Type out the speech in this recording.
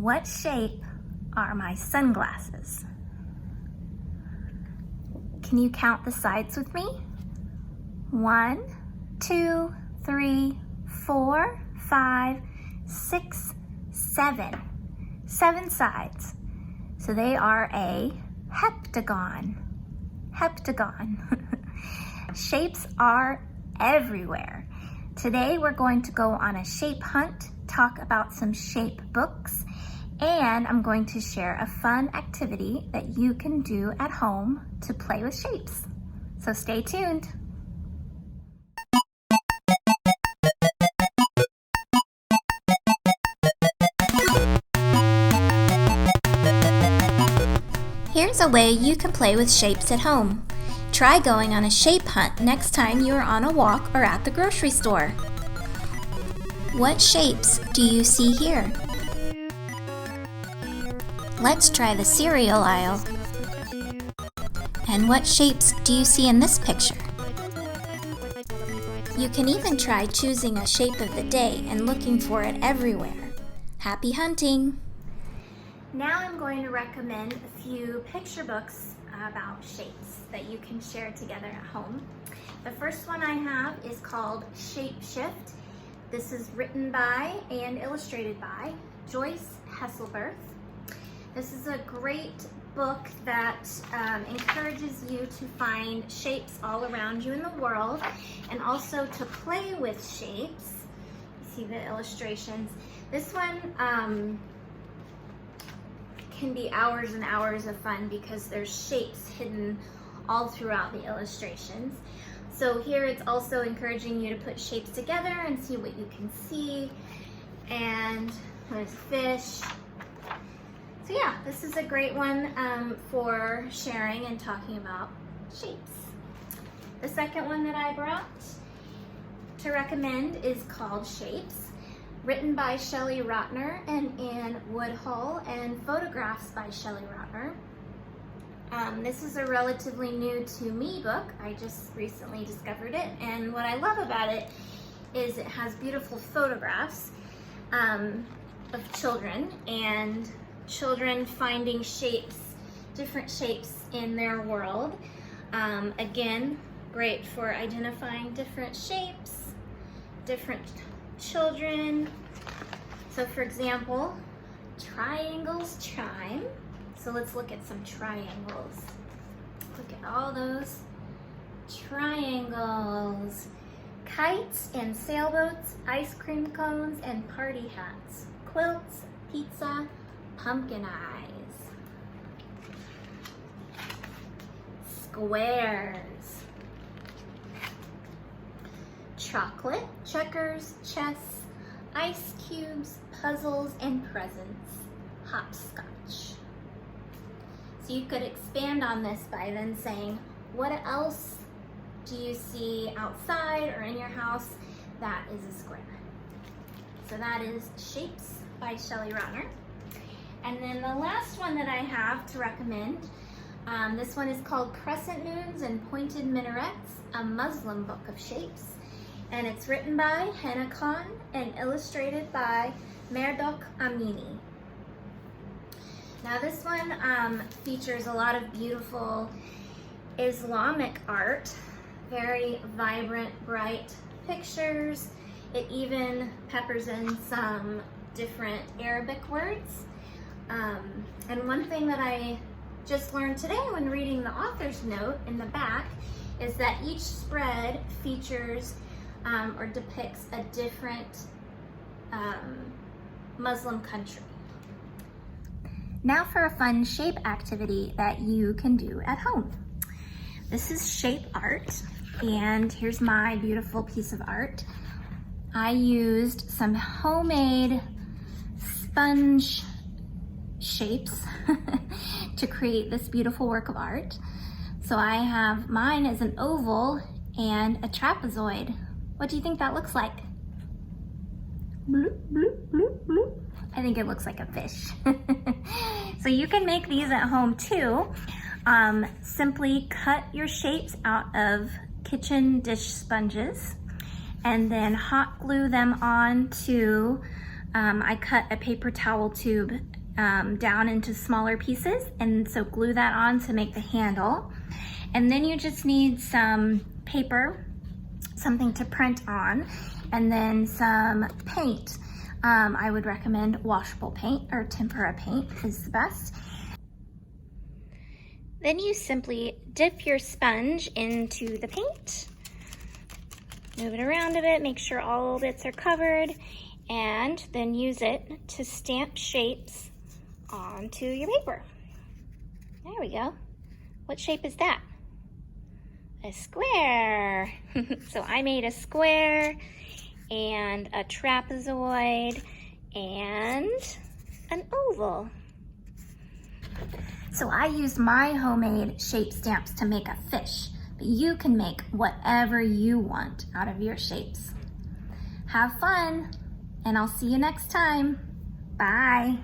What shape are my sunglasses? Can you count the sides with me? 1, 2, 3, 4, 5, 6, 7. 7 sides. So they are a heptagon. Heptagon. Shapes are everywhere. Today we're going to go on a shape hunt, talk about some shape books, and I'm going to share a fun activity that you can do at home to play with shapes. So stay tuned. Here's a way you can play with shapes at home. Try going on a shape hunt next time you are on a walk or at the grocery store. What shapes do you see here? Let's try the cereal aisle. And what shapes do you see in this picture? You can even try choosing a shape of the day and looking for it everywhere. Happy hunting! Now I'm going to recommend a few picture books about shapes that you can share together at home. The first one I have is called Shape Shift. This is written by and illustrated by Joyce Hesselberth. This is a great book that encourages you to find shapes all around you in the world and also to play with shapes. You see the illustrations. This one can be hours and hours of fun because there's shapes hidden all throughout the illustrations. So here it's also encouraging you to put shapes together and see what you can see. And there's fish. So yeah, this is a great one for sharing and talking about shapes. The second one that I brought to recommend is called Shapes, written by Shelley Rotner and Anne Woodhull, and photographs by Shelley Rotner. This is a relatively new to me book. I just recently discovered it, and what I love about it is it has beautiful photographs of children and children finding shapes, different shapes in their world. Again, great for identifying different shapes, different children. So for example, triangles chime. So let's look at some triangles. Look at all those triangles. Kites and sailboats, ice cream cones and party hats, quilts, pizza, pumpkin eyes. Squares. Chocolate, checkers, chess, ice cubes, puzzles, and presents. Hopscotch. So you could expand on this by then saying, what else do you see outside or in your house that is a square? So that is Shapes by Shelley Rotner. And then the last one that I have to recommend, this one is called Crescent Moons and Pointed Minarets, a Muslim book of shapes. And it's written by Hannah Khan and illustrated by Merdok Amini. Now this one features a lot of beautiful Islamic art, very vibrant, bright pictures. It even peppers in some different Arabic words. And one thing that I just learned today when reading the author's note in the back is that each spread features or depicts a different Muslim country. Now for a fun shape activity that you can do at home. This is shape art, and here's my beautiful piece of art. I used some homemade sponge shapes to create this beautiful work of art. So I have mine as an oval and a trapezoid. What do you think that looks like? Bloop, bloop, bloop, bloop. I think it looks like a fish. So you can make these at home too. Simply cut your shapes out of kitchen dish sponges and then hot glue them onto I cut a paper towel tube down into smaller pieces, and so glue that on to make the handle. And then you just need some paper, something to print on, and then some paint. I would recommend washable paint or tempera paint is the best. Then you simply dip your sponge into the paint, move it around a bit, make sure all bits are covered, and then use it to stamp shapes onto your paper. There we go. What shape is that? A square. So I made a square and a trapezoid and an oval. So I used my homemade shape stamps to make a fish, but you can make whatever you want out of your shapes. Have fun, and I'll see you next time. Bye.